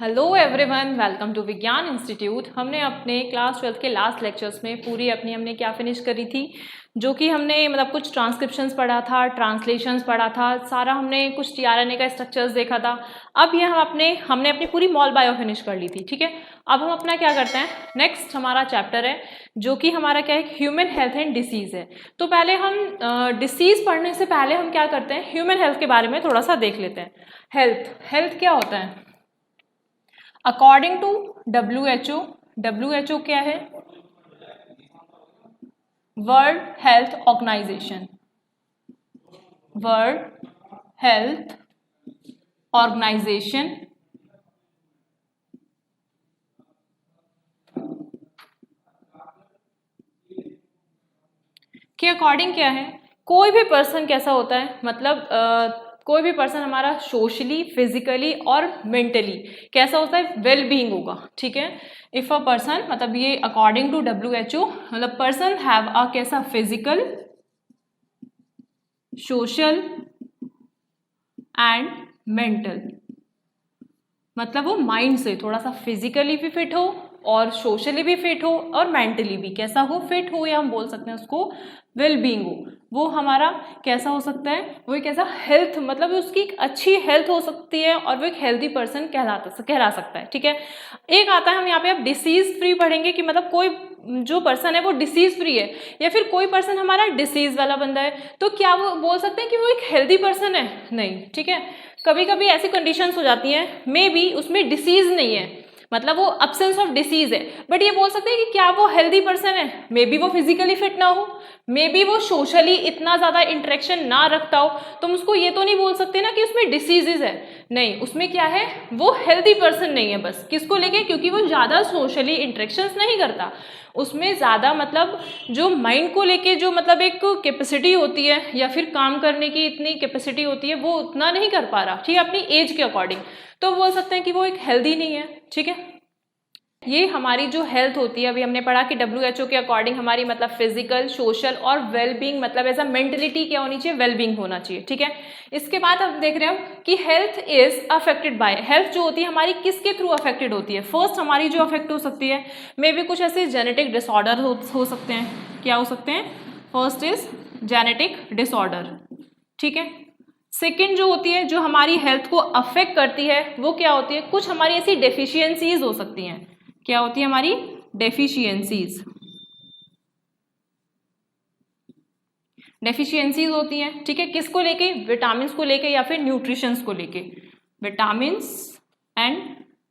Hello everyone, welcome to विज्ञान institute. हमने अपने क्लास 12 के लास्ट लेक्चर्स में पूरी अपनी हमने क्या फिनिश करी थी, जो कि हमने मतलब कुछ ट्रांसक्रिप्शंस पढ़ा था, ट्रांसलेशंस पढ़ा था, सारा हमने कुछ टीआरएनए का स्ट्रक्चर्स देखा था। अब ये हमने अपनी पूरी मॉल बायो फिनिश कर ली थी। ठीक है, अब हम अपना क्या करते हैं, नेक्स्ट हमारा चैप्टर है जो कि हमारा क्या है, ह्यूमन हेल्थ एंड डिसीज़ है। तो पहले हम डिसीज़ पढ़ने से पहले हम क्या करते हैं, ह्यूमन हेल्थ के बारे में थोड़ा सा देख लेते हैं। हेल्थ क्या होता है अकॉर्डिंग टू WHO क्या है, World Health Organization. World Health Organization के अकॉर्डिंग क्या है, कोई भी पर्सन कैसा होता है, मतलब कोई भी पर्सन हमारा सोशली, फिजिकली और मेंटली कैसा होता है, वेल बीइंग होगा। ठीक है, इफ अ पर्सन, मतलब ये अकॉर्डिंग टू WHO, मतलब पर्सन हैव अ कैसा, फिजिकल, सोशल एंड मेंटल, मतलब वो माइंड से थोड़ा सा फिजिकली भी फिट हो और सोशली भी फिट हो और मेंटली भी कैसा हो, फिट हो, या हम बोल सकते हैं उसको वेल बीइंग हो। वो हमारा कैसा हो सकता है, वो एक ऐसा हेल्थ, मतलब उसकी एक अच्छी हेल्थ हो सकती है और वो एक हेल्दी पर्सन कहला सकता है। ठीक है, एक आता है, हम यहाँ पे अब डिसीज फ्री पढ़ेंगे कि मतलब कोई जो पर्सन है वो डिसीज फ्री है, या फिर कोई पर्सन हमारा डिसीज वाला बंदा है, तो क्या वो बोल सकते हैं कि वो एक हेल्दी पर्सन है? नहीं। ठीक है, कभी कभी ऐसी कंडीशंस हो जाती हैं, मे बी उसमें डिसीज नहीं है, मतलब वो अब्सेंस ऑफ डिसीज है, बट ये बोल सकते हैं कि क्या वो हेल्दी पर्सन है? मे बी वो फिजिकली फिट ना हो, मे बी वो सोशली इतना ज्यादा इंटरेक्शन ना रखता हो, तुम उसको ये तो नहीं बोल सकते ना कि उसमें डिसीजेज है। नहीं, उसमें क्या है, वो हेल्दी पर्सन नहीं है। बस किसको लेके, क्योंकि वो ज्यादा सोशली इंटरेक्शंस नहीं करता, उसमें ज़्यादा मतलब जो माइंड को लेके जो मतलब एक कैपेसिटी होती है या फिर काम करने की इतनी कैपेसिटी होती है, वो उतना नहीं कर पा रहा। ठीक है, अपनी एज के अकॉर्डिंग, तो बोल सकते हैं कि वो एक हेल्दी नहीं है। ठीक है, ये हमारी जो हेल्थ होती है, अभी हमने पढ़ा कि WHO के अकॉर्डिंग हमारी मतलब फिजिकल, सोशल और वेलबींग, मतलब एज अ मेंटलिटी क्या होनी चाहिए, वेलबींग होना चाहिए। ठीक है, इसके बाद हम देख रहे हैं कि health is affected by, health जो होती है हमारी किसके थ्रू अफेक्टेड होती है। फर्स्ट हमारी जो अफेक्ट हो सकती है, मे बी कुछ ऐसे जेनेटिक डिसऑर्डर हो सकते हैं। क्या हो सकते हैं? First is genetic disorder. ठीक है, सेकेंड जो होती है, जो हमारी हेल्थ को अफेक्ट करती है, वो क्या होती है, कुछ हमारी ऐसी डेफिशिएंसीज हो सकती हैं। क्या होती है हमारी? डेफिशिएंसीज। डेफिशिएंसीज होती हैं। ठीक है, किसको लेके? विटामिन्स को लेके या फिर न्यूट्रिशंस को लेके। विटामिन्स एंड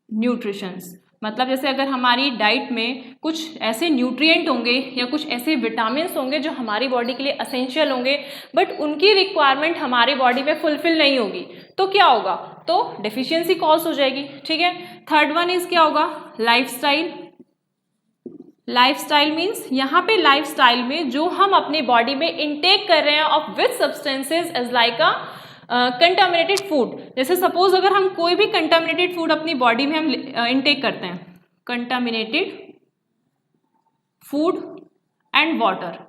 न्यूट्रिशंस, मतलब जैसे अगर हमारी डाइट में कुछ ऐसे न्यूट्रिएंट होंगे या कुछ ऐसे विटामिन्स होंगे जो हमारी बॉडी के लिए असेंशियल होंगे, बट उनकी रिक्वायरमेंट हमारी बॉडी में फुलफिल नहीं होगी, तो क्या होगा? तो डेफिशिएंसी कॉज हो जाएगी। ठीक है, थर्ड वन इज क्या होगा? लाइफस्टाइल। लाइफस्टाइल मीन्स यहाँ पे लाइफस्टाइल में जो हम अपनी बॉडी में इनटेक कर रहे हैं of which substances as like a contaminated food. जैसे सपोज अगर हम कोई भी कंटामिनेटेड फूड अपनी बॉडी में हम इनटेक करते हैं, कंटामिनेटेड फूड एंड वाटर,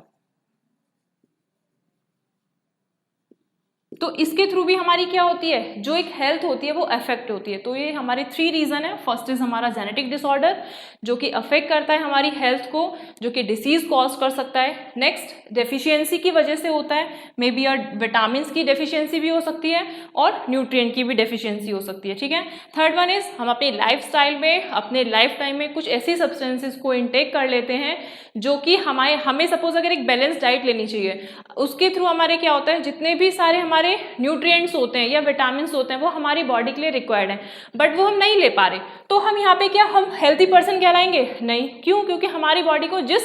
तो इसके थ्रू भी हमारी क्या होती है, जो एक हेल्थ होती है वो अफेक्ट होती है। तो ये हमारे 3 रीजन है। फर्स्ट इज हमारा जेनेटिक डिसऑर्डर जो कि अफेक्ट करता है हमारी हेल्थ को, जो कि डिसीज कॉज कर सकता है। नेक्स्ट डेफिशिएंसी की वजह से होता है, मे बी विटामिन की डेफिशिएंसी भी हो सकती है और न्यूट्रिएंट की भी डेफिशिएंसी हो सकती है। ठीक है, थर्ड वन इज हम अपनी लाइफस्टाइल में, अपने लाइफ टाइम में कुछ ऐसी सब्सटेंसेस को इनटेक कर लेते हैं जो कि हमें सपोज अगर एक बैलेंस डाइट लेनी चाहिए, उसके थ्रू हमारे क्या होता है, जितने भी सारे हमारे न्यूट्रिएंट्स होते हैं या विटामिन्स होते हैं वो हमारी बॉडी के लिए रिक्वायर्ड है, बट वो हम नहीं ले पा रहे, तो हम यहाँ पे क्या, हम हेल्थी पर्सन कहलाएंगे? नहीं। क्यों? क्योंकि हमारी बॉडी को जिस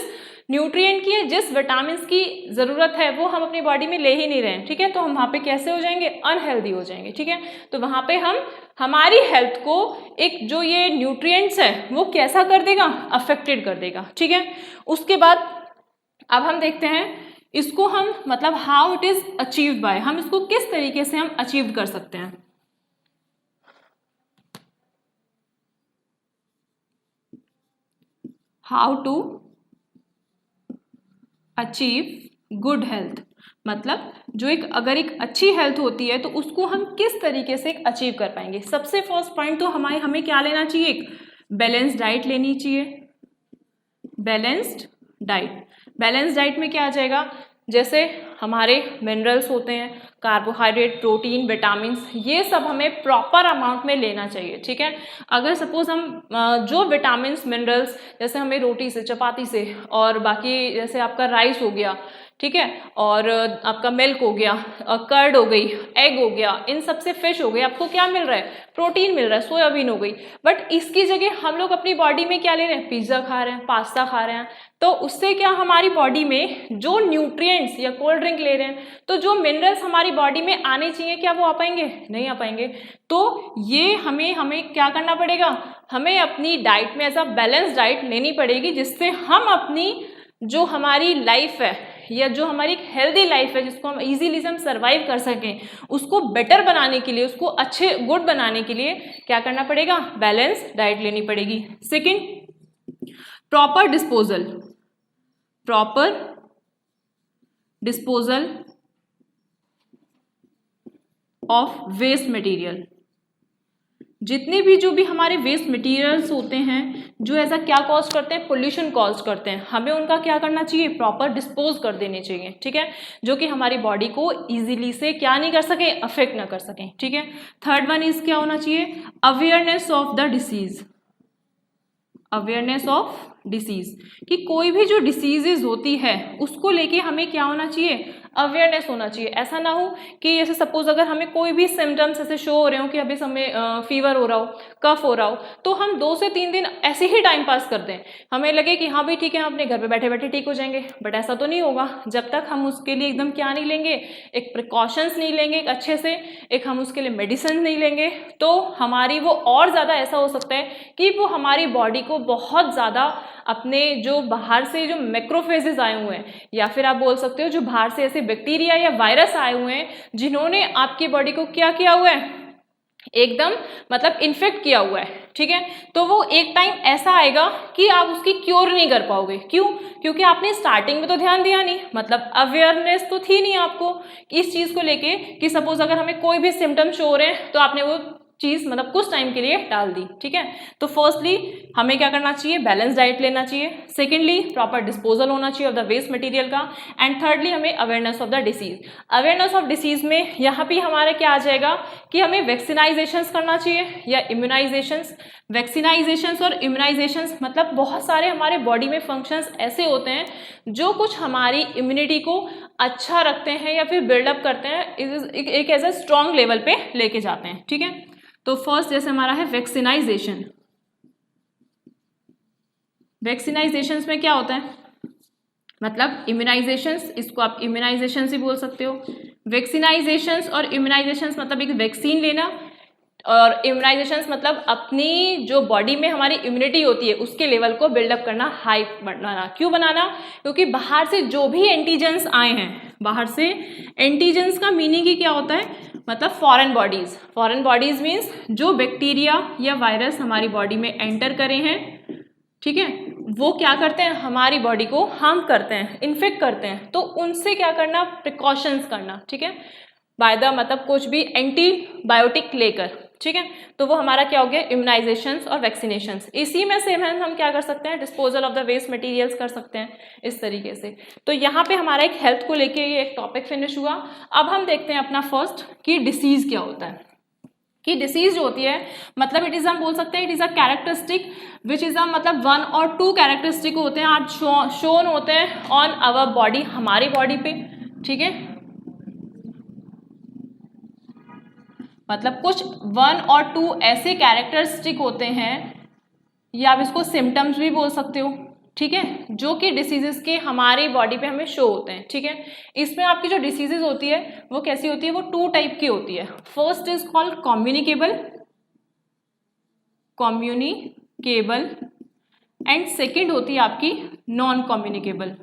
न्यूट्रिएंट की, जिस विटामिन की जरूरत है वो हम अपनी बॉडी में ले ही नहीं रहे हैं। ठीक है, तो हम वहाँ पे कैसे हो जाएंगे? अनहेल्दी हो जाएंगे। ठीक है, तो वहाँ पे हम हमारी हेल्थ को एक जो ये न्यूट्रिएंट्स है वो कैसा कर देगा? अफेक्टेड कर देगा। ठीक है, उसके बाद अब हम देखते हैं इसको हम मतलब how it is achieved by, हम इसको किस तरीके से हम अचीव कर सकते हैं। How to achieve good health, मतलब जो अगर एक अच्छी हेल्थ होती है तो उसको हम किस तरीके से अचीव कर पाएंगे। सबसे फर्स्ट पॉइंट तो हमें क्या लेना चाहिए, एक बैलेंस्ड डाइट लेनी चाहिए। बैलेंस्ड डाइट, बैलेंस्ड डाइट में क्या आ जाएगा, जैसे हमारे मिनरल्स होते हैं, कार्बोहाइड्रेट, प्रोटीन, विटामिन्स, ये सब हमें प्रॉपर अमाउंट में लेना चाहिए, ठीक है। अगर सपोज हम जो विटामिन्स, मिनरल्स जैसे हमें रोटी से, चपाती से, और बाकी जैसे आपका राइस हो गया, ठीक है, और आपका मिल्क हो गया, कर्ड हो गई, एग हो गया, इन सब से फिश हो गई, आपको क्या मिल रहा है, प्रोटीन मिल रहा है, सोयाबीन हो गई। बट इसकी जगह हम लोग अपनी बॉडी में क्या ले रहे हैं, पिज्ज़ा खा रहे हैं, पास्ता खा रहे हैं, तो उससे क्या हमारी बॉडी में जो न्यूट्रिएंट्स, या कोल्ड ड्रिंक ले रहे हैं, तो जो मिनरल्स हमारी बॉडी में आने चाहिए, क्या वो आ पाएंगे, नहीं आ पाएंगे। तो ये हमें क्या करना पड़ेगा, हमें अपनी डाइट में ऐसा बैलेंस डाइट लेनी पड़ेगी जिससे हम अपनी जो हमारी लाइफ है, या जो हमारी हेल्दी लाइफ है, जिसको हम इजीली से हम सर्वाइव कर सकें, उसको बेटर बनाने के लिए, उसको अच्छे गुड बनाने के लिए क्या करना पड़ेगा, बैलेंस डाइट लेनी पड़ेगी। Second, proper disposal, proper disposal of waste material. जितने भी जो भी हमारे वेस्ट मटेरियल्स होते हैं जो ऐसा क्या कॉज करते हैं, पोल्यूशन कॉज करते हैं, हमें उनका क्या करना चाहिए, प्रॉपर डिस्पोज कर देने चाहिए, ठीक है, जो कि हमारी बॉडी को इजीली से क्या नहीं कर सके, अफेक्ट ना कर सकें, ठीक है। थर्ड वन इज क्या होना चाहिए, awareness of the disease, awareness of disease, कि कोई भी जो डिसीजेज होती है उसको लेके हमें क्या होना चाहिए, अवेयरनेस होना चाहिए। ऐसा ना हो कि जैसे सपोज अगर हमें कोई भी सिम्टम्स ऐसे शो हो रहे हो कि अभी हमें फीवर हो रहा हो, कफ हो रहा हो, तो हम 2 से 3 दिन ऐसे ही टाइम पास कर दें, हमें लगे कि हाँ भाई ठीक है, हम अपने घर पे बैठे बैठे ठीक हो जाएंगे, बट ऐसा तो नहीं होगा जब तक हम उसके लिए एकदम क्या नहीं लेंगे, एक प्रिकॉशंस नहीं लेंगे, एक अच्छे से एक हम उसके लिए मेडिसिन नहीं लेंगे, तो हमारी वो और ज़्यादा ऐसा हो सकता है कि वो हमारी बॉडी को बहुत ज़्यादा अपने जो बाहर से जो मैक्रोफेजेस आए हुए हैं, या फिर आप बोल सकते हो जो बाहर से ऐसे बैक्टीरिया या वायरस आए हुए हैं जिन्होंने आपकी बॉडी को क्या किया हुआ है, एकदम मतलब इन्फेक्ट किया हुआ है, ठीक है। तो वो एक टाइम ऐसा आएगा कि आप उसकी क्योर नहीं कर पाओगे। क्यों? क्योंकि आपने स्टार्टिंग में तो ध्यान दिया नहीं, मतलब अवेयरनेस तो थी नहीं आपको इस चीज को लेके कि सपोज अगर हमें कोई भी सिम्टम शो हो रहे हैं तो आपने वो चीज मतलब कुछ टाइम के लिए टाल दी, ठीक है। तो फर्स्टली हमें क्या करना चाहिए, बैलेंस डाइट लेना चाहिए। सेकेंडली प्रॉपर डिस्पोजल होना चाहिए ऑफ द वेस्ट मटेरियल का। एंड थर्डली हमें awareness of the disease. Awareness of disease में यहाँ भी हमारा क्या आ जाएगा कि हमें वैक्सीनाइजेशंस करना चाहिए या इम्यूनाइजेशंस। वैक्सीनाइजेशंस और इम्यूनाइजेशंस मतलब बहुत सारे हमारे बॉडी में फंक्शंस ऐसे होते हैं जो कुछ हमारी इम्यूनिटी को अच्छा रखते हैं या फिर बिल्डअप करते हैं, एक एज अ स्ट्रॉन्ग लेवल पे लेके जाते हैं, ठीक है। तो फर्स्ट जैसे हमारा है वैक्सीनाइजेशन। वैक्सीनाइजेशंस में क्या होता है, मतलब इम्यूनाइजेशंस, इसको आप इम्यूनाइजेशंस ही बोल सकते हो। वैक्सीनाइजेशंस और इम्यूनाइजेशंस मतलब एक वैक्सीन लेना, और इम्यूनाइजेशंस मतलब अपनी जो बॉडी में हमारी इम्यूनिटी होती है उसके लेवल को बिल्डअप करना, हाई बनाना। क्यों बनाना? क्योंकि बाहर से जो भी एंटीजेंस आए हैं, बाहर से एंटीजेंस का मीनिंग ही क्या होता है, मतलब foreign bodies. Foreign bodies means जो बैक्टीरिया या वायरस हमारी बॉडी में एंटर करे हैं, ठीक है, वो क्या करते हैं, हमारी बॉडी को हार्म करते हैं, इन्फेक्ट करते हैं। तो उनसे क्या करना, प्रिकॉशंस करना, ठीक है, बाय द मतलब कुछ भी एंटीबायोटिक लेकर, ठीक है। तो वो हमारा क्या हो गया, इम्यूनाइजेशंस और वैक्सीनेशंस। इसी में सेम है, हम क्या कर सकते हैं, disposal of the waste materials कर सकते हैं इस तरीके से। तो यहाँ पे हमारा एक हेल्थ को लेके ये एक टॉपिक फिनिश हुआ। अब हम देखते हैं अपना फर्स्ट कि डिसीज क्या होता है। कि डिसीज जो होती है मतलब इट इज, हम बोल सकते हैं it is a characteristic which is a मतलब 1 और 2 कैरेक्टरिस्टिक होते हैं आज शोन होते हैं ऑन आवर बॉडी, हमारी बॉडी पे, ठीक है। मतलब कुछ 1 और 2 ऐसे कैरेक्टरिस्टिक होते हैं, या आप इसको सिम्टम्स भी बोल सकते हो, ठीक है, जो कि डिसीजेस के हमारी बॉडी पे हमें शो होते हैं, ठीक है। इसमें आपकी जो डिसीजेस होती है वो कैसी होती है, वो 2 टाइप की होती है। First is called communicable, communicable, and second होती है आपकी नॉन कम्युनिकेबल।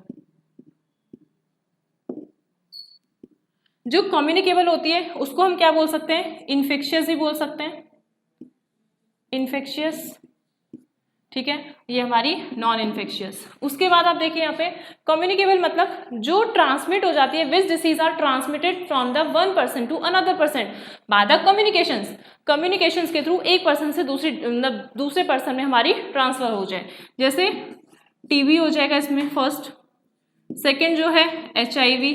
जो कम्युनिकेबल होती है उसको हम क्या बोल सकते हैं, इन्फेक्शियस ही बोल सकते हैं, इन्फेक्शियस। ठीक है, ये हमारी नॉन इन्फेक्शियस। उसके बाद आप देखिए यहाँ पे कम्युनिकेबल मतलब जो ट्रांसमिट हो जाती है, which disease are transmitted from the one person to another person by the communications के थ्रू एक पर्सन से दूसरे पर्सन में हमारी ट्रांसफर हो जाए। जैसे टीबी हो जाएगा इसमें फर्स्ट, सेकेंड जो है HIV,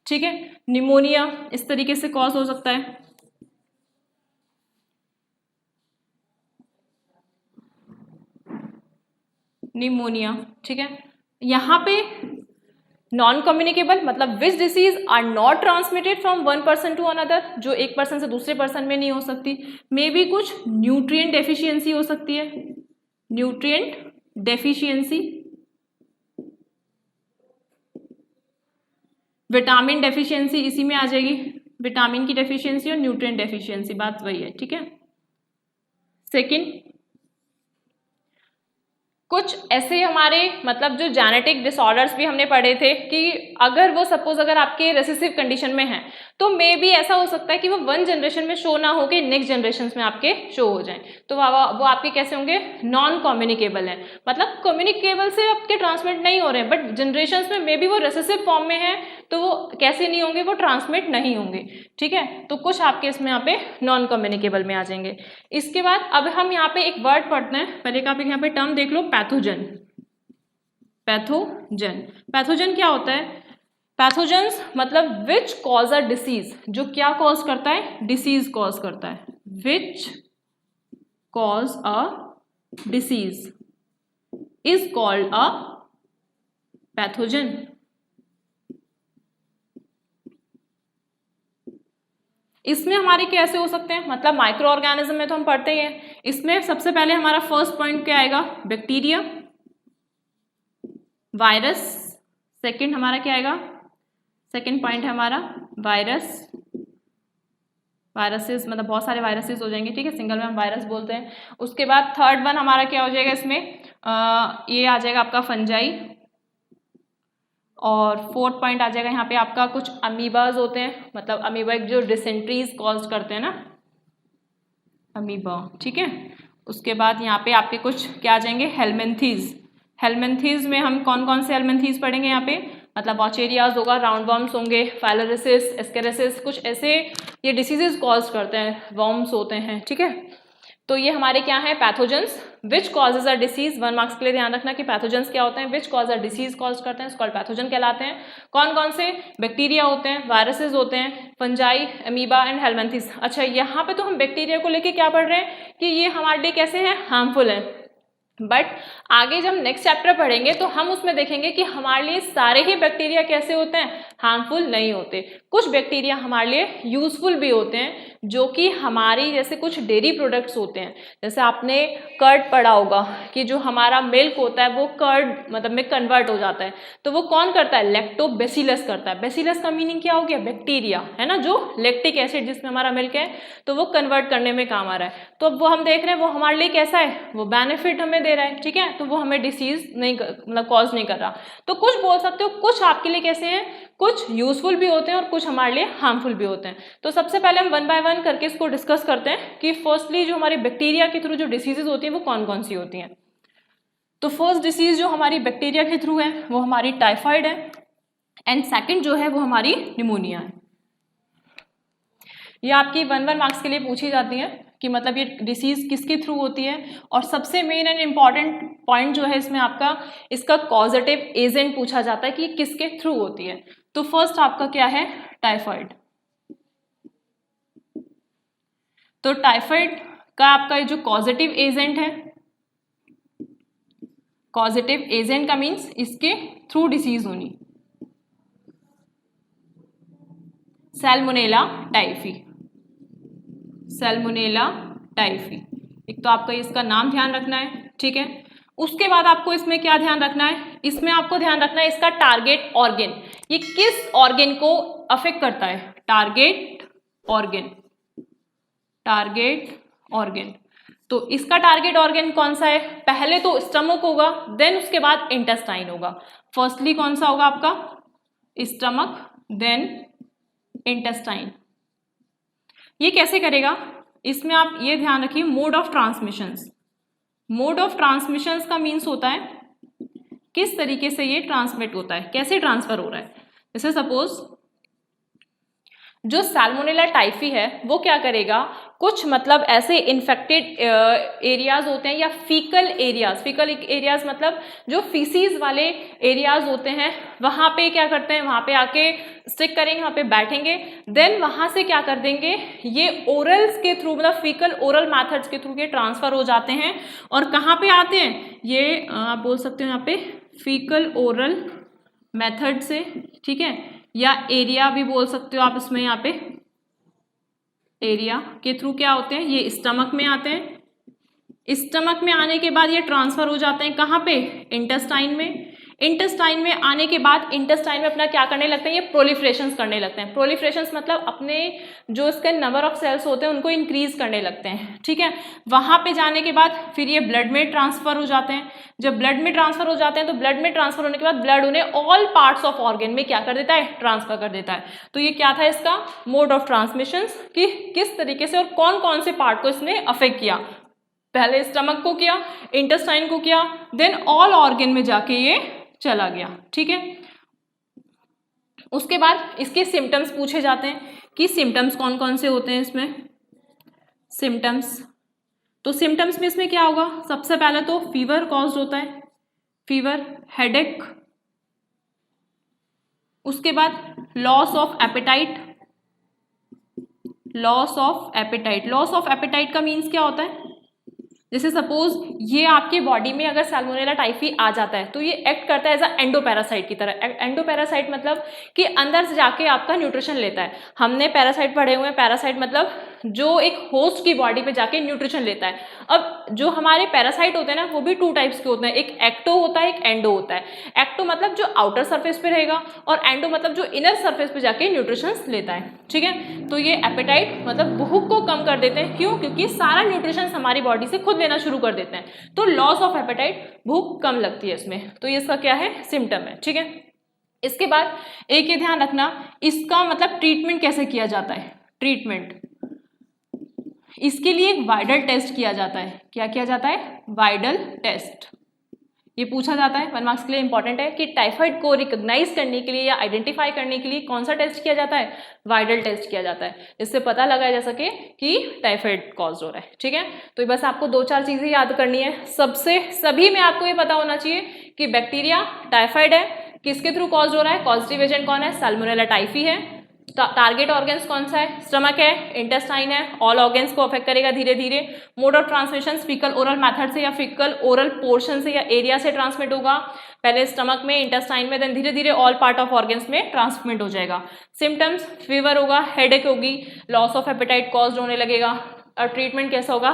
ठीक है, निमोनिया इस तरीके से कॉज हो सकता है। निमोनिया, ठीक है। यहाँ पे नॉन कम्युनिकेबल मतलब which disease are not transmitted from one person to another, जो एक पर्सन से दूसरे पर्सन में नहीं हो सकती। मे बी कुछ न्यूट्रिएंट डेफिशिएंसी हो सकती है, न्यूट्रिएंट डेफिशिएंसी, विटामिन डेफिशिएंसी इसी में आ जाएगी, विटामिन की डेफिशिएंसी और न्यूट्रिएंट डेफिशिएंसी, बात वही है, ठीक है। सेकेंड, कुछ ऐसे हमारे मतलब जो जेनेटिक डिसऑर्डर्स भी हमने पढ़े थे कि अगर वो सपोज अगर आपके रेसेसिव कंडीशन में हैं तो मे बी ऐसा हो सकता है कि वो वन जनरेशन में शो ना हो के नेक्स्ट जनरेशन में आपके शो हो जाएं, तो वो आपके कैसे होंगे, नॉन कम्युनिकेबल है, मतलब कम्युनिकेबल से आपके ट्रांसमिट नहीं हो रहे हैं, बट जनरेशन में मे बी वो रेसेसिव फॉर्म में है तो वो कैसे नहीं होंगे, वो ट्रांसमिट नहीं होंगे, ठीक है। तो कुछ आपके इसमें यहाँ पे नॉन कम्युनिकेबल में आ जाएंगे। इसके बाद अब हम यहाँ पे एक वर्ड पढ़ते हैं, पहले का आप यहाँ पे टर्म देख लो, पैथोजन। पैथोजन, पैथोजन क्या होता है, पैथोजेंस मतलब विच कॉज अ डिसीज, जो क्या कॉज करता है, डिसीज कॉज करता है, which cause a disease is called a pathogen. इसमें हमारे कैसे हो सकते हैं, मतलब माइक्रो ऑर्गेनिज्म में तो हम पढ़ते ही हैं, इसमें सबसे पहले हमारा फर्स्ट पॉइंट क्या आएगा, बैक्टीरिया, वायरस, सेकंड हमारा क्या आएगा, सेकंड पॉइंट है हमारा वायरस, वायरसेस मतलब बहुत सारे वायरसेस हो जाएंगे, ठीक है, सिंगल में हम वायरस बोलते हैं। उसके बाद थर्ड वन हमारा क्या हो जाएगा इसमें, ये आ जाएगा आपका फंजाई, और फोर्थ पॉइंट आ जाएगा यहाँ पे आपका कुछ अमीबाज होते हैं, मतलब अमीबा जो डिसेंट्रीज कॉज करते हैं ना, अमीबा, ठीक है। उसके बाद यहाँ पे आपके कुछ क्या आ जाएंगे, हेलमिंथीज। हेलमिंथीज में हम कौन कौन से हेलमिंथीज पढ़ेंगे यहाँ पे, मतलब वॉचेरियाज होगा, राउंड वर्म्स होंगे, फाइलोरिसिस, एस्केरेसिस, कुछ ऐसे ये डिसीजेज कॉज करते हैं, वर्म्स होते हैं, ठीक है। तो ये हमारे क्या है, pathogens which causes a disease, 1 marks के लिए ध्यान रखना कि पैथोजेंस क्या होते हैं, which cause a disease cause करते हैं, कॉल्ड पैथोजन कहलाते हैं। कौन कौन से, बैक्टीरिया होते हैं, वायरसेस होते हैं, फंजाई, अमीबा एंड हेलमिंथीज। अच्छा, यहाँ पे तो हम बैक्टीरिया को लेके क्या पढ़ रहे हैं कि ये हमारे लिए कैसे हैं, हार्मफुल है, बट आगे जब नेक्स्ट चैप्टर पढ़ेंगे तो हम उसमें देखेंगे कि हमारे लिए सारे ही बैक्टीरिया कैसे होते हैं, हार्मफुल नहीं होते। कुछ बैक्टीरिया हमारे लिए यूजफुल भी होते हैं, जो कि हमारी जैसे कुछ डेयरी प्रोडक्ट्स होते हैं, जैसे आपने कर्ड पढ़ा होगा कि जो हमारा मिल्क होता है वो कर्ड मतलब में कन्वर्ट हो जाता है, तो वो कौन करता है, लैक्टोबैसिलस करता है। बैसिलस का मीनिंग क्या हो गया, बैक्टीरिया है ना, जो लैक्टिक एसिड जिसमें हमारा मिल्क है तो वो कन्वर्ट करने में काम आ रहा है। तो अब वो हम देख रहे हैं वो हमारे लिए कैसा है, वो बेनिफिट हमें दे रहा है, ठीक है, तो वो हमें डिसीज नहीं मतलब कॉज नहीं कर रहा। तो कुछ बोल सकते हो कुछ आपके लिए कैसे हैं, कुछ यूजफुल भी होते हैं और कुछ हमारे लिए हार्मफुल भी होते हैं। तो सबसे पहले हम 1 बाय 1 करके इसको डिस्कस करते हैं कि फर्स्टली जो हमारे बैक्टीरिया के थ्रू जो डिसीजेज होती हैं वो कौन कौन सी होती हैं। तो फर्स्ट डिसीज जो हमारी बैक्टीरिया के थ्रू है वो हमारी टाइफाइड है, एंड सेकंड जो है वो हमारी निमोनिया है। ये आपकी 1 मार्क्स के लिए पूछी जाती है कि मतलब ये डिसीज किसके थ्रू होती है, और सबसे मेन एंड इम्पॉर्टेंट पॉइंट जो है इसमें आपका इसका कॉजेटिव एजेंट पूछा जाता है कि किसके थ्रू होती है। तो फर्स्ट आपका क्या है, टाइफाइड। तो टाइफाइड का आपका जो कॉजेटिव एजेंट है, कॉजेटिव एजेंट का मीन्स इसके थ्रू डिसीज होनी, सैल्मोनेला टाइफी, सैल्मोनेला टाइफी। एक तो आपका इसका नाम ध्यान रखना है, ठीक है। उसके बाद आपको इसमें क्या ध्यान रखना है, इसमें आपको ध्यान रखना है इसका टारगेट ऑर्गेन, ये किस ऑर्गेन को अफेक्ट करता है, टारगेट ऑर्गेन, टारगेट ऑर्गेन। तो इसका टारगेट ऑर्गेन कौन सा है, पहले तो स्टमक होगा, देन उसके बाद इंटेस्टाइन होगा। फर्स्टली कौन सा होगा आपका, स्टमक, देन इंटेस्टाइन। ये कैसे करेगा, इसमें आप ये ध्यान रखिए mode of transmissions, mode of transmission का मीन्स होता है किस तरीके से ये ट्रांसमिट होता है, कैसे ट्रांसफर हो रहा है। जैसे सपोज जो सैल्मोनेला टाइफी है वो क्या करेगा, कुछ मतलब ऐसे इन्फेक्टेड एरियाज होते हैं या फीकल एरियाज मतलब जो फीसीज वाले एरियाज होते हैं, वहाँ पे क्या करते हैं, वहाँ पे आके स्टिक करेंगे, वहाँ पे बैठेंगे, देन वहाँ से क्या कर देंगे, ये ओरल्स के थ्रू मतलब फीकल ओरल मैथड्स के थ्रू ये ट्रांसफर हो जाते हैं। और कहाँ पे आते हैं ये, आप बोल सकते हो यहाँ पे फीकल ओरल मेथड से, ठीक है, या एरिया भी बोल सकते हो आप इसमें, यहाँ पे एरिया के थ्रू क्या होते हैं, ये स्टमक में आते हैं। स्टमक में आने के बाद ये ट्रांसफर हो जाते हैं कहाँ पे, इंटेस्टाइन में। इंटेस्टाइन में आने के बाद इंटेस्टाइन में अपना क्या करने लगते हैं, ये प्रोलिफरेशंस करने लगते हैं। प्रोलिफरेशंस मतलब अपने जो इसके नंबर ऑफ सेल्स होते हैं उनको इंक्रीज करने लगते हैं, ठीक है। वहाँ पे जाने के बाद फिर ये ब्लड में ट्रांसफर हो जाते हैं। जब ब्लड में ट्रांसफर हो जाते हैं तो ब्लड में ट्रांसफर होने के बाद ब्लड उन्हें ऑल पार्ट्स ऑफ ऑर्गन में क्या कर देता है, ट्रांसफर कर देता है। तो ये क्या था इसका मोड ऑफ ट्रांसमिशन, कि किस तरीके से और कौन कौन से पार्ट को इसने अफेक्ट किया। पहले स्टमक को किया, इंटेस्टाइन को किया, देन ऑल ऑर्गन में जाके ये चला गया, ठीक है। उसके बाद इसके सिम्टम्स पूछे जाते हैं कि सिम्टम्स कौन कौन से होते हैं इसमें। सिम्टम्स, तो सिम्टम्स में इसमें क्या होगा, सबसे पहले तो फीवर कॉज होता है, फीवर, हेडेक। उसके बाद loss of appetite, loss of appetite. Loss of appetite का मीन्स क्या होता है, जैसे सपोज ये आपके बॉडी में अगर सैल्मोनेला टाइफी आ जाता है तो ये एक्ट करता है एज अ एंडोपैरासाइट की तरह। एंडोपैरासाइट मतलब कि अंदर से जाके आपका न्यूट्रिशन लेता है। हमने पैरासाइट पढ़े हुए हैं, पैरासाइट मतलब जो एक होस्ट की बॉडी पे जाके न्यूट्रिशन लेता है। अब जो हमारे पैरासाइट होते हैं ना वो भी टू टाइप्स के होते हैं, एक एक्टो होता है, एक एंडो होता है। एक्टो मतलब जो आउटर सरफेस पे रहेगा और एंडो मतलब जो इनर सरफेस पे जाके न्यूट्रिशन लेता है, ठीक है। तो ये एपेटाइट मतलब भूख को कम कर देते हैं, क्यों, क्योंकि सारा न्यूट्रिशन हमारी बॉडी से खुद लेना शुरू कर देते हैं। तो लॉस ऑफ एपेटाइट, भूख कम लगती है इसमें, तो ये इसका क्या है, सिम्टम है, ठीक है। इसके बाद एक ये ध्यान रखना, इसका मतलब ट्रीटमेंट कैसे किया जाता है। ट्रीटमेंट, इसके लिए एक वाइडल टेस्ट किया जाता है। क्या किया जाता है, वाइडल टेस्ट। ये पूछा जाता है, 1 मार्क्स के लिए इंपॉर्टेंट है कि टाइफाइड को रिकॉग्नाइज करने के लिए या आइडेंटिफाई करने के लिए कौन सा टेस्ट किया जाता है, वाइडल टेस्ट किया जाता है। इससे पता लगाया जा सके कि टाइफाइड कॉज हो रहा है, ठीक है। तो बस आपको 2-4 चीजें याद करनी है। सभी में आपको ये पता होना चाहिए कि बैक्टीरिया टाइफाइड है, किसके थ्रू कॉज हो रहा है, पॉजिटिव एजेंट कौन है, सैल्मोनेला टाइफी है। टारगेट ऑर्गन्स कौन सा है, स्टमक है, इंटेस्टाइन है, ऑल ऑर्गन्स को अफेक्ट करेगा धीरे धीरे। Mode of transmission faecal oral method से या फीकल ओरल पोर्शन से या एरिया से ट्रांसमिट होगा। पहले स्टमक में, इंटेस्टाइन में, देन धीरे धीरे ऑल पार्ट ऑफ ऑर्गन्स में ट्रांसमिट हो जाएगा। सिम्टम्स, फीवर होगा, हेडेक होगी, लॉस ऑफ एपेटाइट कॉज होने लगेगा। और ट्रीटमेंट कैसा होगा,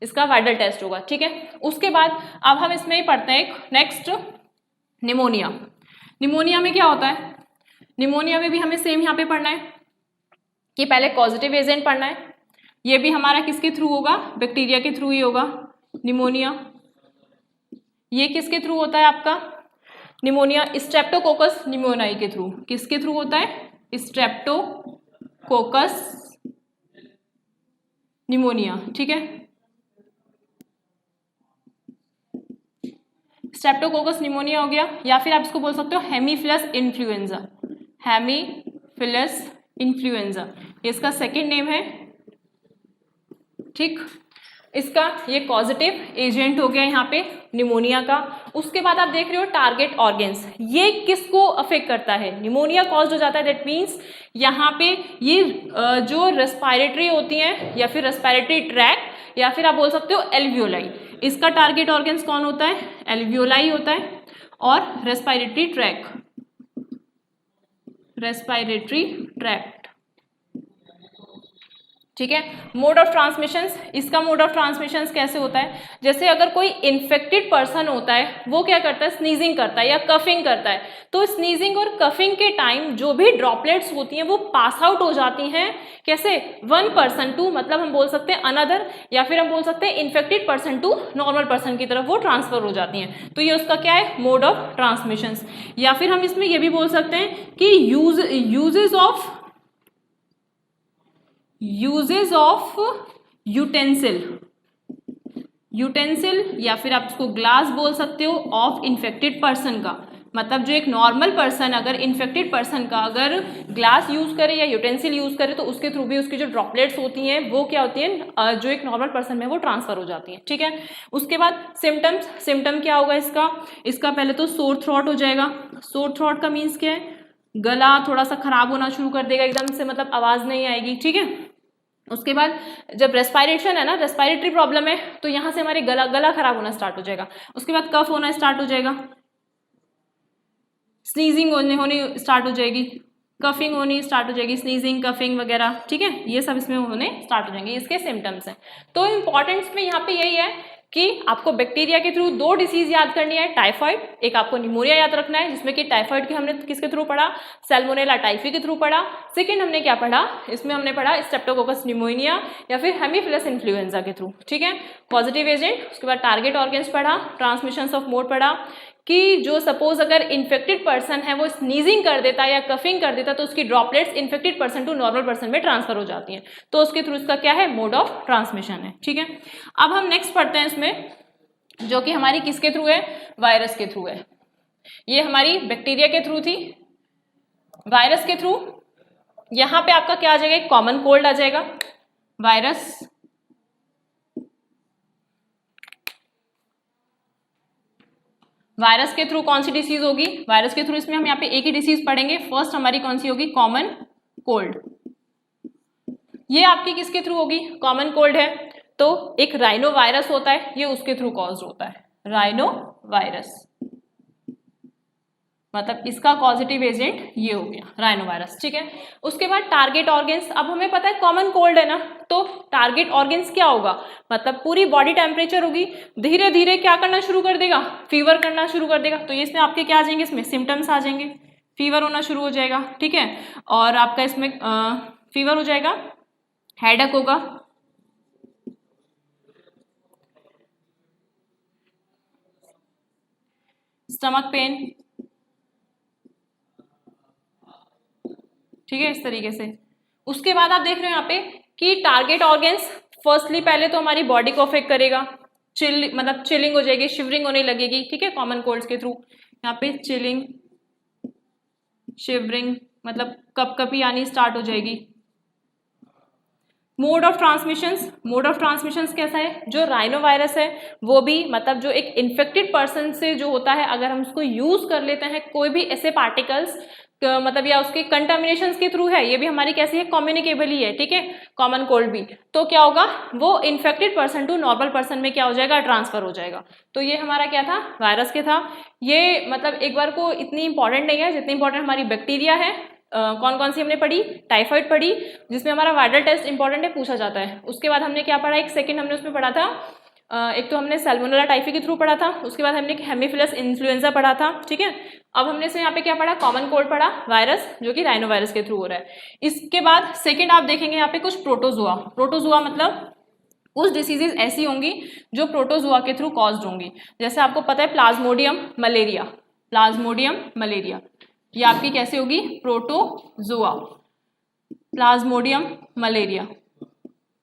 इसका वाइडल टेस्ट होगा, ठीक है। उसके बाद अब हम इसमें ही पढ़ते हैं नेक्स्ट, निमोनिया। निमोनिया में क्या होता है, निमोनिया में भी हमें सेम यहाँ पे पढ़ना है कि पहले पॉजिटिव एजेंट पढ़ना है। ये भी हमारा किसके थ्रू होगा, बैक्टीरिया के थ्रू ही होगा निमोनिया। ये किसके थ्रू होता है आपका निमोनिया, स्ट्रेप्टोकोकस निमोनियाई के थ्रू। किसके थ्रू होता है, स्ट्रेप्टोकोकस निमोनिया, ठीक है। स्ट्रेप्टोकोकस निमोनिया हो गया, या फिर आप इसको बोल सकते हो हेमीफिलस इन्फ्लुएंजा। हेमीफिलस इन्फ्लुएंजा ये इसका सेकेंड नेम है, ठीक। इसका ये पॉजिटिव एजेंट हो गया यहाँ पे निमोनिया का। उसके बाद आप देख रहे हो टारगेट ऑर्गन्स, ये किसको अफेक्ट करता है, निमोनिया कॉज हो जाता है। दैट मीन्स यहाँ पे ये जो रेस्पिरेटरी होती हैं या फिर रेस्पिरेटरी ट्रैक या फिर आप बोल सकते हो एल्वियोलाई, इसका टारगेट ऑर्गन्स कौन होता है, एल्वियोलाई होता है। और रेस्पिरेटरी ट्रैक, रेस्पिरेटरी ट्रैक्ट, ठीक है। मोड ऑफ ट्रांसमिशन, इसका मोड ऑफ ट्रांसमिशन कैसे होता है, जैसे अगर कोई इन्फेक्टेड पर्सन होता है वो क्या करता है, स्नीजिंग करता है या कफिंग करता है। तो स्नीजिंग और कफिंग के टाइम जो भी ड्रॉपलेट्स होती हैं वो पास आउट हो जाती हैं, कैसे, 1 पर्सन टू, मतलब हम बोल सकते हैं अनदर, या फिर हम बोल सकते हैं infected person to normal person की तरफ वो ट्रांसफर हो जाती हैं। तो ये उसका क्या है, मोड ऑफ ट्रांसमिशन। या फिर हम इसमें ये भी बोल सकते हैं कि यूजेज ऑफ यूटेंसिल, यूटेंसिल या फिर आप उसको ग्लास बोल सकते हो ऑफ इन्फेक्टेड पर्सन का, मतलब जो एक नॉर्मल पर्सन अगर इन्फेक्टेड पर्सन का अगर ग्लास यूज करे या यूटेंसिल यूज करे तो उसके थ्रू भी उसकी जो ड्रॉपलेट्स होती हैं वो क्या होती हैं, जो एक नॉर्मल पर्सन में वो ट्रांसफर हो जाती हैं, ठीक है। उसके बाद सिम्टम क्या होगा इसका पहले तो सोर थ्रोट हो जाएगा। सोर थ्रोट का मीन्स क्या है, गला थोड़ा सा खराब होना शुरू कर देगा एकदम से, मतलब आवाज नहीं आएगी, ठीक है। उसके बाद जब रेस्पायरेशन है ना, रेस्पायरेटरी प्रॉब्लम है तो यहाँ से हमारे गला खराब होना स्टार्ट हो जाएगा। उसके बाद कफ होना स्टार्ट हो जाएगा, स्नीजिंग होनी स्टार्ट हो जाएगी, कफिंग होनी स्टार्ट हो जाएगी, स्नीजिंग कफिंग वगैरह, ठीक है, ये सब इसमें होने स्टार्ट हो जाएंगे, इसके सिम्टम्स हैं। तो इंपॉर्टेंस में यहाँ पे यही है कि आपको बैक्टीरिया के थ्रू 2 डिसीज याद करनी है, टाइफाइड, एक आपको निमोनिया याद रखना है जिसमें कि टाइफाइड की हमने किसके थ्रू पढ़ा, सैल्मोनेला टाइफी के थ्रू पढ़ा। सेकंड हमने क्या पढ़ा, इसमें हमने पढ़ा स्ट्रेप्टोकोकस निमोनिया या फिर हेमीफिलस इन्फ्लुएंजा के थ्रू, ठीक है, पॉजिटिव एजेंट। उसके बाद टारगेट ऑर्गन्स पढ़ा, ट्रांसमिशन ऑफ मोड पढ़ा कि जो सपोज अगर इन्फेक्टेड पर्सन है वो स्नीजिंग कर देता या कफिंग कर देता तो उसकी droplets infected person to normal person में ट्रांसफर हो जाती हैं, तो उसके थ्रू इसका क्या है, मोड ऑफ ट्रांसमिशन है, ठीक है। अब हम नेक्स्ट पढ़ते हैं इसमें, जो कि हमारी किसके थ्रू है, वायरस के थ्रू है। ये हमारी बैक्टीरिया के थ्रू थी, वायरस के थ्रू यहां पे आपका क्या आ जाएगा, कॉमन कोल्ड आ जाएगा। वायरस के थ्रू कौन सी डिसीज होगी, वायरस के थ्रू इसमें हम यहाँ पे एक ही डिसीज पढ़ेंगे। फर्स्ट हमारी कौन सी होगी, कॉमन कोल्ड। ये आपकी किसके थ्रू होगी, कॉमन कोल्ड है तो एक राइनो वायरस होता है, ये उसके थ्रू कॉज होता है, राइनो वायरस, मतलब इसका पॉजिटिव एजेंट ये हो गया राइनो वायरस, ठीक है। उसके बाद टारगेट ऑर्गन्स, अब हमें पता है कॉमन कोल्ड है ना, तो टारगेट ऑर्गन्स क्या होगा, मतलब पूरी बॉडी टेम्परेचर होगी, धीरे धीरे क्या करना शुरू कर देगा, फीवर करना शुरू कर देगा। तो ये इसमें आपके क्या आ जाएंगे, इसमें सिम्टम्स आ जाएंगे, फीवर होना शुरू हो जाएगा, ठीक है, और आपका इसमें फीवर हो जाएगा, हेडेक होगा, स्टमक पेन, ठीक है, इस तरीके से। उसके बाद आप देख रहे हो यहाँ पे कि टारगेट ऑर्गन्स फर्स्टली पहले तो हमारी बॉडी को अफेक्ट करेगा, मतलब चिलिंग हो जाएगी, शिवरिंग होने लगेगी, ठीक है, कॉमन कोल्ड्स के थ्रू यहाँ पे चिलिंग, शिवरिंग, मतलब कपकपी आनी स्टार्ट हो जाएगी। मोड ऑफ ट्रांसमिशंस कैसा है, जो राइनो वायरस है वो भी मतलब जो एक इन्फेक्टेड पर्सन से जो होता है, अगर हम उसको यूज कर लेते हैं कोई भी ऐसे पार्टिकल्स मतलब या उसके कंटामिनेशन के थ्रू है, ये भी हमारी कैसी है, कम्युनिकेबल ही है, ठीक है, कॉमन कोल्ड भी, तो क्या होगा, वो infected person to normal person में क्या हो जाएगा, ट्रांसफर हो जाएगा। तो ये हमारा क्या था, वायरस के था। ये मतलब एक बार को इतनी इंपॉर्टेंट नहीं है जितनी इंपॉर्टेंट हमारी बैक्टीरिया है। कौन कौन सी हमने पढ़ी, टाइफाइड पढ़ी जिसमें हमारा वायरल टेस्ट इंपॉर्टेंट है, पूछा जाता है। उसके बाद हमने क्या पढ़ा, एक सेकंड हमने उसमें पढ़ा था, एक तो हमने सैल्मोनेला टाइफी के थ्रू पढ़ा था, उसके बाद हमने हेमीफिलस इन्फ्लुएंजा पढ़ा था, ठीक है। अब हमने से यहाँ पे क्या पढ़ा, कॉमन कोल्ड पढ़ा, वायरस जो कि राइनो वायरस के थ्रू हो रहा है। इसके बाद सेकंड आप देखेंगे यहाँ पे कुछ प्रोटोजुआ मतलब कुछ डिसीजेज ऐसी होंगी जो प्रोटोजुआ के थ्रू कॉज्ड होंगी। जैसे आपको पता है प्लाज्मोडियम मलेरिया, ये आपकी कैसे होगी, प्रोटोजुआ, प्लाज्मोडियम मलेरिया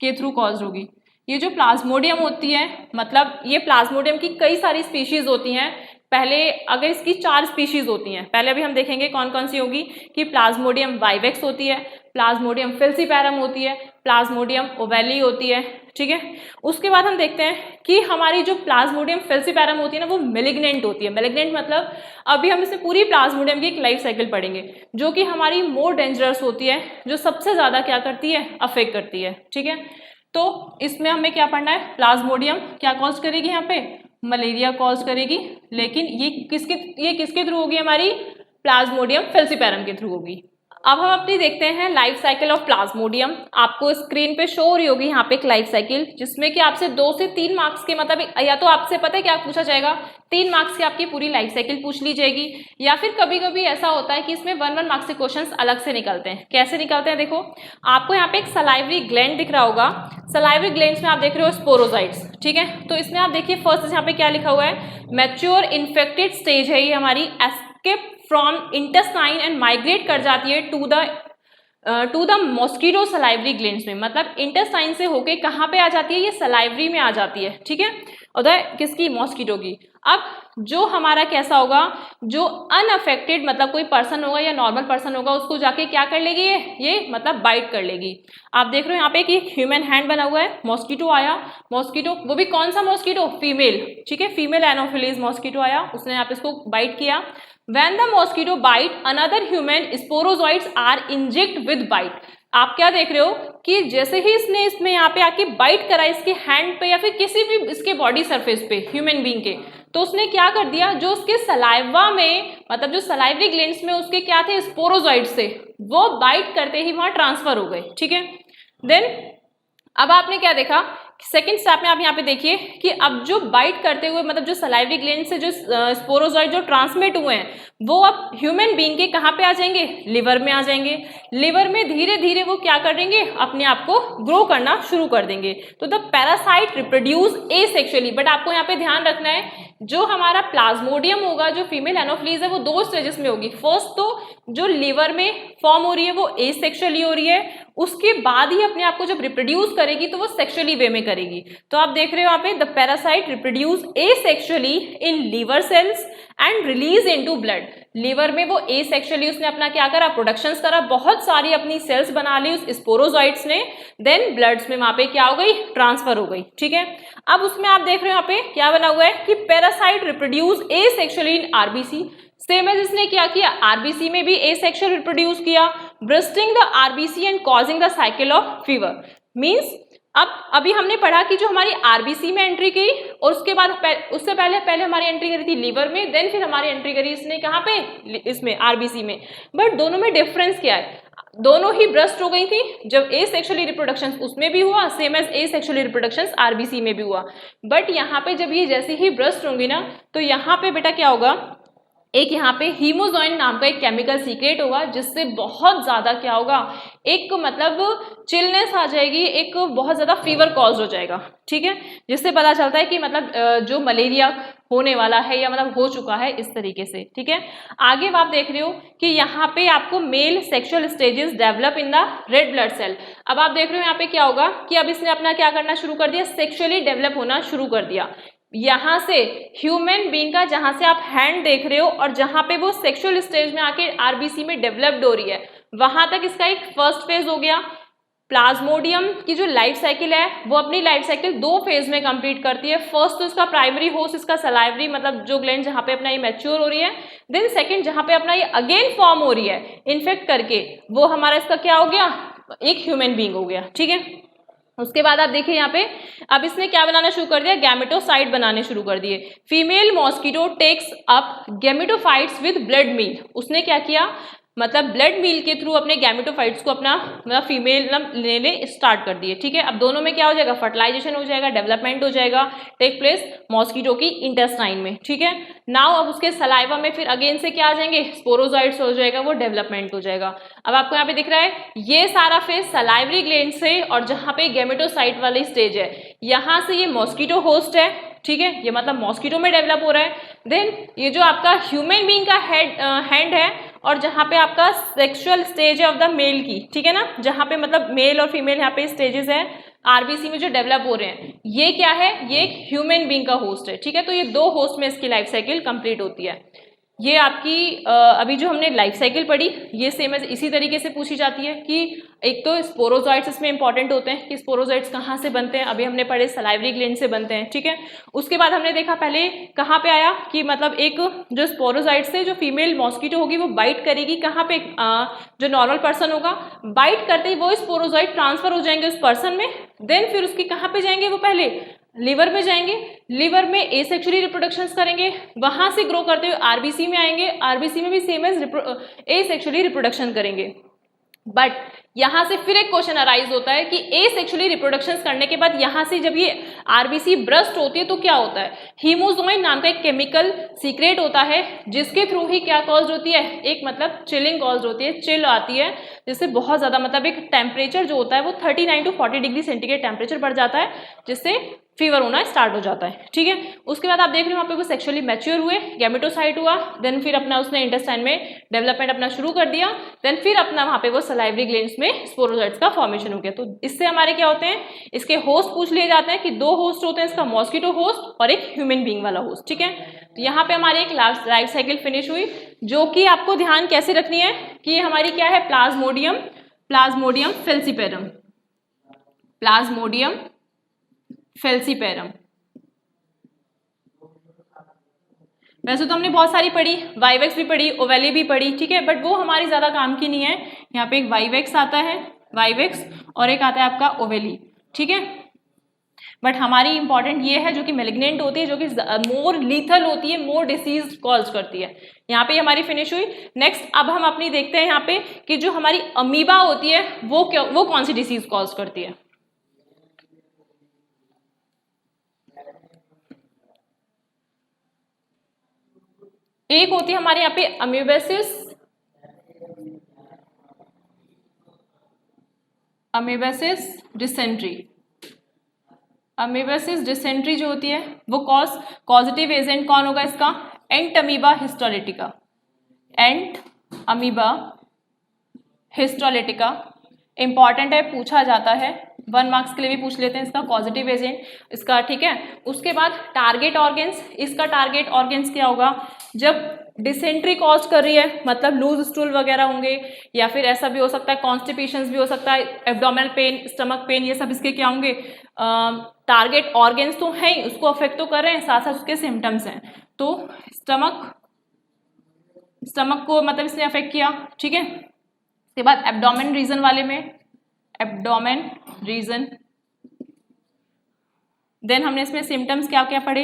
के थ्रू कॉज्ड होगी। ये जो प्लाज्मोडियम होती है, मतलब ये प्लाज्मोडियम की कई सारी स्पीशीज होती हैं। पहले अगर इसकी 4 स्पीशीज होती हैं, पहले अभी हम देखेंगे कौन कौन सी होगी, कि प्लाज्मोडियम वाइवेक्स होती है, प्लाज्मोडियम फिल्सीपैरम होती है, प्लाज्मोडियम ओवेली होती है, ठीक है। उसके बाद हम देखते हैं कि हमारी जो प्लाज्मोडियम फिल्सीपैरम होती है ना, वो मेलिग्नेंट होती है। मेलिग्नेंट मतलब अभी हम इसमें पूरी प्लाज्मोडियम की एक लाइफ साइकिल पढ़ेंगे, जो कि हमारी मोर डेंजरस होती है, जो सबसे ज्यादा क्या करती है, अफेक्ट करती है, ठीक है। तो इसमें हमें क्या पढ़ना है, प्लाज्मोडियम क्या कॉज करेगी, यहाँ पे मलेरिया कॉज करेगी, लेकिन ये किसके थ्रू होगी, हमारी प्लाज्मोडियम फिल्सीपैरम के थ्रू होगी। अब हम अपनी देखते हैं लाइफ साइकिल ऑफ प्लाज्मोडियम। आपको स्क्रीन पे शो हो रही होगी यहाँ पे एक लाइफ साइकिल, जिसमें कि आपसे 2 से 3 मार्क्स के, मतलब या तो आपसे पता है क्या पूछा जाएगा, 3 मार्क्स की आपकी पूरी लाइफ साइकिल पूछ ली जाएगी, या फिर कभी कभी ऐसा होता है कि इसमें 1 मार्क्स के क्वेश्चंस अलग से निकलते हैं। कैसे निकलते हैं, देखो आपको यहाँ पे एक सलाइवरी ग्लैंड दिख रहा होगा, सलाइवरी ग्लैंड्स में आप देख रहे हो स्पोरोजाइट्स, ठीक है। तो इसमें आप देखिए फर्स्ट यहाँ पे क्या लिखा हुआ है, मैच्योर इन्फेक्टेड स्टेज है ये हमारी, escape from intestine and migrate कर जाती है to the to the mosquito salivary glands में, मतलब इंटेस्टाइन से होके कहाँ पे आ जाती है, ये सलाइवरी में आ जाती है, ठीक है, उधर किसकी, मॉस्किटो की। अब जो हमारा कैसा होगा, जो अनअफेक्टेड मतलब कोई पर्सन होगा या नॉर्मल पर्सन होगा, उसको जाके क्या कर लेगी, ये मतलब बाइट कर लेगी। आप देख रहे हो यहाँ पे कि ह्यूमन हैंड बना हुआ है, मॉस्किटो आया, मॉस्किटो वो भी कौन सा मॉस्किटो, फीमेल, ठीक है, फीमेल एनोफिलीज मॉस्किटो आया, उसने यहाँ पे इसको बाइट किया। When the mosquito bite another human, sporozoites are inject with bite. आप क्या देख रहे हो कि जैसे ही इसमें यहाँ पे आके बाइट करा इसके हैंड पे या फिर किसी भी इसके बॉडी सरफेस पे ह्यूमन बीइंग के, तो उसने क्या कर दिया, जो उसके सलाइवा में मतलब जो सलाइवरी ग्लैंड्स में उसके क्या थे, स्पोरोजॉइट्स थे, वो बाइट करते ही वहां ट्रांसफर हो गए, ठीक है। देन अब आपने क्या देखा, सेकेंड स्टेप में आप यहाँ पे देखिए कि अब जो बाइट करते हुए मतलब जो सलाइवरी ग्लैंड से जो स्पोरोजॉइड जो ट्रांसमिट हुए हैं वो अब ह्यूमन बीइंग के कहाँ पे आ जाएंगे, लिवर में आ जाएंगे। लिवर में धीरे धीरे वो क्या कर देंगे, अपने आप को ग्रो करना शुरू कर देंगे। तो the parasite reproduce asexually, but आपको यहाँ पे ध्यान रखना है जो हमारा प्लाज्मोडियम होगा, जो फीमेल एनोफ्लीज है, वो दो स्टेजेस में होगी। फर्स्ट तो जो लिवर में फॉर्म हो रही है वो एसेक्सुअली हो रही है, उसके बाद ही अपने आप को जब रिप्रोड्यूस करेगी तो वो सेक्सुअली वे में करेगी। तो आप देख रहे हो यहाँ पे the parasite reproduce asexually in liver cells and release into blood. Liver में वो एसेक्सुअली उसने अपना क्या करा, प्रोडक्शंस करा, बहुत सारी अपनी सेल्स बना ली उस स्पोरोजॉइट्स ने, देन ब्लड्स में वहां पे क्या हो गई, ट्रांसफर हो गई, ठीक है। अब उसमें आप देख रहे हो यहाँ पे क्या बना हुआ है कि parasite reproduce asexually in RBC. Same as इसने क्या किया, आरबीसी में भी एसेक्सुअल रिप्रोड्यूस किया, bursting the RBC and causing the cycle of fever. Means अब अभी हमने पढ़ा कि जो हमारी आरबीसी में एंट्री की और उसके बाद उससे पहले हमारी एंट्री करी थी लीवर में, देन फिर हमारी एंट्री करी इसने कहाँ पे, इसमें आरबीसी में। बट दोनों में डिफरेंस क्या है, दोनों ही ब्रस्ट हो गई थी, जब एसेक्सुअली रिप्रोडक्शन उसमें भी हुआ, same as asexually reproduction RBC में भी हुआ। बट यहाँ पे जब ये जैसे ही ब्रस्ट होंगी ना, तो यहाँ पे बेटा क्या होगा, एक यहाँ पे हीमोजॉइन नाम का एक केमिकल सीक्रेट होगा, जिससे बहुत ज्यादा क्या होगा, एक मतलब चिलनेस आ जाएगी, एक बहुत ज्यादा फीवर कॉज हो जाएगा, ठीक है, जिससे पता चलता है कि मतलब जो मलेरिया होने वाला है या मतलब हो चुका है इस तरीके से, ठीक है। आगे आप देख रहे हो कि यहाँ पे आपको male sexual stages develop in the red blood cell. अब आप देख रहे हो यहाँ पे क्या होगा कि अब इसने अपना क्या करना शुरू कर दिया, सेक्सुअली डेवलप होना शुरू कर दिया। यहाँ से ह्यूमन बीइंग का जहां से आप हैंड देख रहे हो और जहां पे वो सेक्सुअल स्टेज में आके आरबीसी में डेवलप्ड हो रही है, वहां तक इसका एक फर्स्ट फेज हो गया। प्लाज्मोडियम की जो लाइफ साइकिल है वो अपनी लाइफ साइकिल दो फेज में कंप्लीट करती है। फर्स्ट तो इसका प्राइमरी होस्ट, इसका सलाइवरी मतलब जो ग्लैंड जहां पे अपना ये मैच्योर हो रही है, देन सेकंड जहां पे अपना ये अगेन फॉर्म हो रही है इन्फेक्ट करके, वो हमारा इसका क्या हो गया, एक ह्यूमन बीइंग हो गया, ठीक है। उसके बाद आप देखिए यहाँ पे अब इसने क्या बनाना शुरू कर दिया, गैमेटोसाइट बनाने शुरू कर दिए। Female mosquito takes up gametophytes with blood meal. उसने क्या किया, मतलब ब्लड मील के थ्रू अपने गैमेटोफाइट्स को अपना मतलब फीमेल लेने स्टार्ट कर दिए, ठीक है। अब दोनों में क्या हो जाएगा, फर्टिलाइजेशन हो जाएगा, डेवलपमेंट हो जाएगा, टेक प्लेस मॉस्किटो की इंटेस्टाइन में, ठीक है। नाउ अब उसके सलाइवा में फिर अगेन से क्या आ जाएंगे, स्पोरोजॉइट्स हो जाएगा, वो डेवलपमेंट हो जाएगा। अब आपको यहाँ पे दिख रहा है ये सारा फेज सलाइवरी ग्लैंड से, और जहाँ पे गैमेटोसाइट वाली स्टेज है यहाँ से ये मॉस्किटो होस्ट है, ठीक है, ये मतलब मॉस्किटो में डेवलप हो रहा है। देन ये जो आपका ह्यूमन बीइंग का हैंड है और जहाँ पे आपका सेक्सुअल स्टेज है ऑफ द मेल की, ठीक है ना, जहाँ पे मतलब मेल और फीमेल यहाँ पे स्टेजेस है आरबीसी में जो डेवलप हो रहे हैं, ये क्या है, ये एक ह्यूमन बीइंग का होस्ट है, ठीक है। तो ये दो होस्ट में इसकी लाइफ साइकिल कंप्लीट होती है। ये आपकी अभी जो हमने लाइफ साइकिल पढ़ी ये सेम इसी तरीके से पूछी जाती है कि एक तो स्पोरोजॉइट्स इसमें इंपॉर्टेंट होते हैं कि स्पोरोजॉइट्स कहाँ से बनते हैं, अभी हमने पढ़े सलाइवरी ग्लैंड से बनते हैं, ठीक है। उसके बाद हमने देखा पहले कहाँ पे आया कि मतलब एक जो स्पोरोजॉइट्स से जो फीमेल मॉस्किटो होगी वो बाइट करेगी कहाँ पे, जो नॉर्मल पर्सन होगा, बाइट करते ही वो स्पोरोजॉइट ट्रांसफर हो जाएंगे उस पर्सन में, देन फिर उसकी कहाँ पे जाएंगे, वो पहले लिवर में जाएंगे, लिवर में एसेक्सुअली रिप्रोडक्शंस करेंगे, वहां से ग्रो करते हुए आरबीसी में आएंगे, आरबीसी में भी सेम एज एसेक्सुअली रिप्रोडक्शन करेंगे। बट यहाँ से फिर एक क्वेश्चन अराइज होता है कि एसेक्सुअली रिप्रोडक्शन करने के बाद यहाँ से जब ये आरबीसी ब्रस्ट होती है तो क्या होता है, हीमोजोइन नाम का एक केमिकल सीक्रेट होता है जिसके थ्रू ही क्या कॉज होती है, एक मतलब चिलिंग कॉज होती है, चिल आती है, जिससे बहुत ज्यादा मतलब एक टेम्परेचर जो होता है वो 39 to 40 डिग्री सेंटीग्रेड टेम्परेचर बढ़ जाता है, जिससे फीवर होना स्टार्ट हो जाता है। ठीक है, उसके बाद आप देख रहे हो वहाँ पे वो सेक्सुअली मैच्योर हुए, गैमेटोसाइट हुआ, देन फिर अपना उसने इंटेस्टाइन में डेवलपमेंट अपना शुरू कर दिया, देन फिर अपना वहाँ पे वो सलाइवरी ग्लैंड्स में स्पोरोजाइट्स का फॉर्मेशन हो गया। तो इससे हमारे क्या होते हैं, इसके होस्ट पूछ लिए जाते हैं कि दो होस्ट होते हैं, इसका मॉस्किटो होस्ट और एक ह्यूमन बींग वाला होस्ट। ठीक है, तो यहाँ पे हमारी एक लाइफ साइकिल फिनिश हुई, जो कि आपको ध्यान कैसे रखनी है कि ये हमारी क्या है, प्लाज्मोडियम फेल्सीपेरम, प्लाज्मोडियम फेल्सीपेरम। वैसे तो हमने बहुत सारी पढ़ी, वाइवेक्स भी पढ़ी, ओवेली भी पढ़ी, ठीक है, बट वो हमारी ज्यादा काम की नहीं है। यहाँ पे एक वाइवेक्स आता है, वाइवेक्स, और एक आता है आपका ओवेली। ठीक है, बट हमारी इंपॉर्टेंट ये है जो कि मेलिग्नेंट होती है, जो कि मोर लीथल होती है, मोर डिसीज कॉज करती है। यहाँ पे हमारी फिनिश हुई। नेक्स्ट अब हम अपनी देखते हैं यहाँ पे कि जो हमारी अमीबा होती है वो कौन सी डिसीज कॉज करती है। एक होती है हमारे यहाँ पे अमीबेसिस, अमीबेसिस डिसेंट्री। अमीबेसिस डिसेंट्री जो होती है वो कॉजेटिव एजेंट कौन होगा इसका, Entamoeba histolytica, Entamoeba histolytica. Important है, पूछा जाता है, 1 मार्क्स के लिए भी पूछ लेते हैं इसका पॉजिटिव एजेंट इसका। ठीक है, उसके बाद टारगेट ऑर्गेन्स, इसका टारगेट ऑर्गेन्स क्या होगा, जब डिसेंट्री कॉज कर रही है, मतलब लूज स्टूल वगैरह होंगे, या फिर ऐसा भी हो सकता है कॉन्स्टिपेशन भी हो सकता है, एब्डोमिनल पेन, स्टमक पेन, ये सब इसके क्या होंगे, टारगेट ऑर्गेन्स तो हैं ही, उसको अफेक्ट तो कर रहे हैं, साथ साथ उसके सिम्टम्स हैं। तो स्टमक को मतलब इसने अफेक्ट किया। ठीक है, उसके बाद एब्डोमेन रीजन वाले में, एब्डोमेन रीजन, देन हमने इसमें सिम्टम्स क्या क्या पढ़े,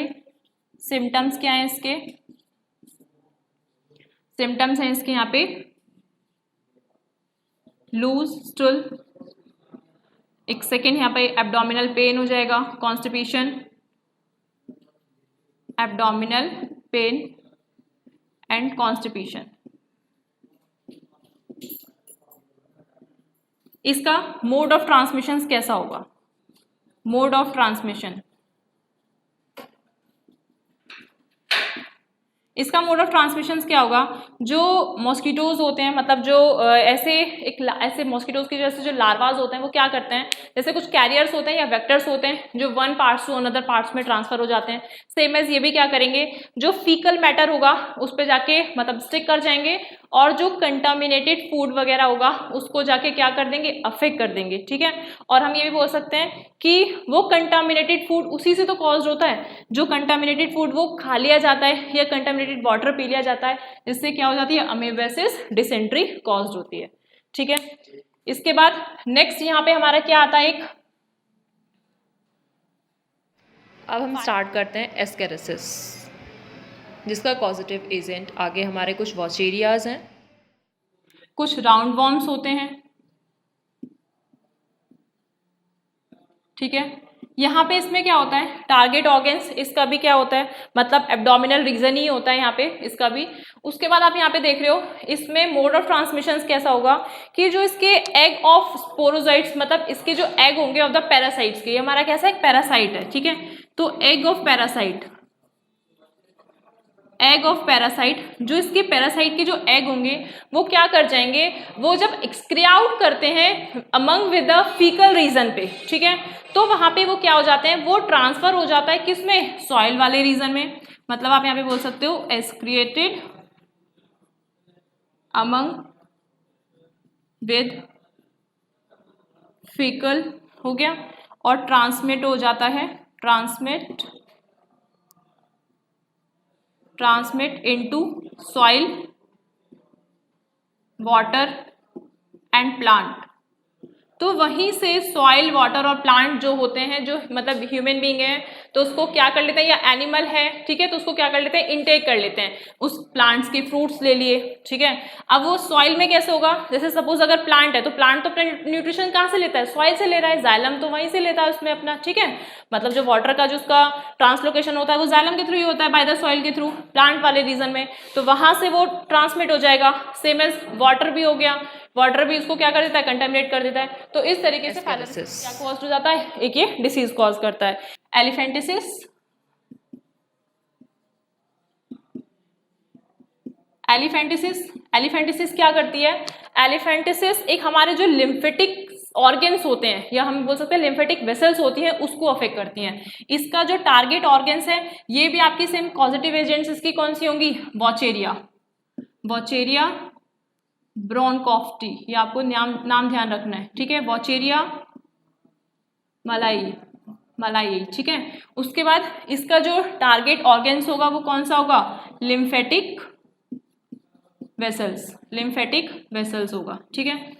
सिम्टम्स क्या है इसके, सिम्टम्स हैं इसके यहाँ पे लूज स्टूल, एक सेकेंड यहाँ पे एब्डोमिनल पेन हो जाएगा, constipation, abdominal pain and constipation. इसका मोड ऑफ ट्रांसमिशन कैसा होगा, मोड ऑफ ट्रांसमिशन, इसका मोड ऑफ ट्रांसमिशन क्या होगा, जो मॉस्किटोज होते हैं, मतलब जो ऐसे मॉस्किटोज की जैसे जो लार्वाज होते हैं वो क्या करते हैं, जैसे कुछ कैरियर्स होते हैं या वेक्टर्स होते हैं जो one parts to another parts में ट्रांसफर हो जाते हैं। सेम एज ये भी क्या करेंगे, जो फीकल मैटर होगा उस पर जाके मतलब स्टिक कर जाएंगे, और जो कंटामिनेटेड फूड वगैरह होगा उसको जाके क्या कर देंगे, अफेक्ट कर देंगे। ठीक है, और हम ये भी बोल सकते हैं कि वो कंटामिनेटेड फूड उसी से तो कॉज होता है, जो कंटामिनेटेड फूड वो खा लिया जाता है या कंटामिनेटेड वाटर पी लिया जाता है, जिससे क्या हो जाती है, अमीबेसिस डिसेंट्री कॉज होती है। ठीक है, इसके बाद नेक्स्ट यहाँ पे हमारा क्या आता है, एक अब हम स्टार्ट करते हैं एस्केरिसिस, जिसका कॉजेटिव एजेंट आगे हमारे कुछ वॉचेरियाज हैं, कुछ राउंड वॉर्म्स होते हैं। ठीक है, यहाँ पे इसमें क्या होता है, टारगेट ऑर्गेन्स, इसका भी क्या होता है, मतलब एब्डोमिनल रीजन ही होता है यहाँ पे इसका भी। उसके बाद आप यहाँ पे देख रहे हो इसमें मोड ऑफ ट्रांसमिशन कैसा होगा कि जो इसके एग ऑफ स्पोरोजाइट्स, मतलब इसके जो एग होंगे ऑफ द पैरासाइट्स के, हमारा कैसा एक पैरासाइट है। ठीक है, तो egg of parasite, egg of parasite, जो इसके पैरासाइट के जो एग होंगे वो क्या कर जाएंगे, वो जब एक्सक्री आउट करते हैं among with the faecal region पे, ठीक है, तो वहां पे वो क्या हो जाते हैं, वो ट्रांसफर हो जाता है किसमें, सॉइल वाले रीजन में। मतलब आप यहाँ पे बोल सकते हो एक्सक्रिएटेड अमंग विद फीकल हो गया, और ट्रांसमिट हो जाता है, transmit into soil, water and plant. तो वहीं से सॉइल, वाटर और प्लांट जो होते हैं, जो मतलब ह्यूमन बीइंग है, तो उसको क्या कर लेते हैं, या एनिमल है, ठीक है, तो उसको क्या कर लेते हैं, इनटेक कर लेते हैं, उस प्लांट्स के फ्रूट्स ले लिए, ठीक है। अब वो सॉइल में कैसे होगा, जैसे सपोज अगर प्लांट है तो प्लांट तो अपना न्यूट्रिशन कहाँ से लेता है, सॉइल से ले रहा है, जाइलम तो वहीं से लेता है उसमें अपना, ठीक है। मतलब जो वाटर का जो उसका ट्रांसलोकेशन होता है वो जाइलम के थ्रू ही होता है, बाय द सॉइल के थ्रू, प्लांट वाले रीजन में, तो वहां से वो ट्रांसमिट हो जाएगा। सेम एज वाटर भी हो गया, वाटर भी उसको क्या कर देता है, कंटेमिनेट कर देता है। तो इस तरीके से क्या कॉज हो जाता है, एक ये डिसीज कॉज करता है। एलिफेंटिसिस, एलिफेंटिसिस क्या करती है, एलिफेंटिसिस एक हमारे जो लिम्फेटिक ऑर्गन्स होते हैं, या हम बोल सकते हैं लिम्फेटिक वेसल्स होती हैं, उसको अफेक्ट करती हैं। इसका जो टारगेट ऑर्गन्स है, ये भी आपकी सेम कॉजेटिव एजेंट्स इसकी कौन सी होंगी, वॉचेरिया ब्रोंकोफ्टी, ये आपको नाम ध्यान रखना है, ठीक है, वॉचेरिया मलाई, ठीक है। उसके बाद इसका जो टारगेट ऑर्गन्स होगा वो कौन सा होगा, लिम्फेटिक वेसल्स होगा, ठीक है,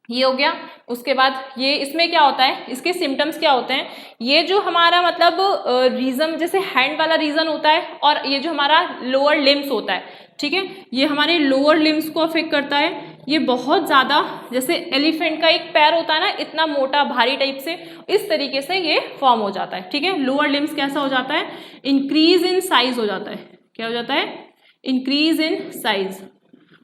ये हो गया। उसके बाद ये इसमें क्या होता है, इसके सिम्टम्स क्या होते हैं, ये जो हमारा मतलब रीजन, जैसे हैंड वाला रीजन होता है, और ये जो हमारा लोअर लिम्स होता है, ठीक है, ये हमारे लोअर लिम्स को अफेक्ट करता है। ये बहुत ज़्यादा, जैसे एलिफेंट का एक पैर होता है ना, इतना मोटा भारी टाइप से, इस तरीके से ये फॉर्म हो जाता है, ठीक है। लोअर लिम्स कैसा हो जाता है, इंक्रीज इन साइज हो जाता है, क्या हो जाता है, इंक्रीज इन साइज,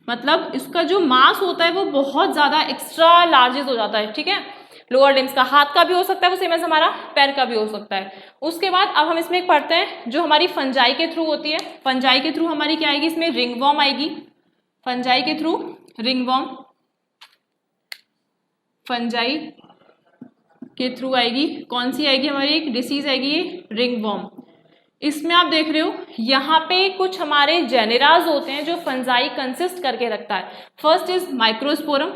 मतलब इसका जो मास होता है वो बहुत ज़्यादा एक्स्ट्रा लार्जेस हो जाता है, ठीक है। लोअर लिम्स का, हाथ का भी हो सकता है वो, सेम एज हमारा पैर का भी हो सकता है। उसके बाद अब हम इसमें एक पढ़ते हैं जो हमारी फंजाई के थ्रू होती है। फंजाई के थ्रू हमारी क्या आएगी, इसमें रिंगवॉर्म आएगी, फंजाई के थ्रू रिंगवॉर्म, फंजाई के थ्रू आएगी, कौन सी आएगी हमारी, एक डिसीज आएगी ये रिंगवॉर्म। इसमें आप देख रहे हो यहाँ पे कुछ हमारे जेनेराज होते हैं जो फंजाई कंसिस्ट करके रखता है। फर्स्ट इज माइक्रोस्पोरम,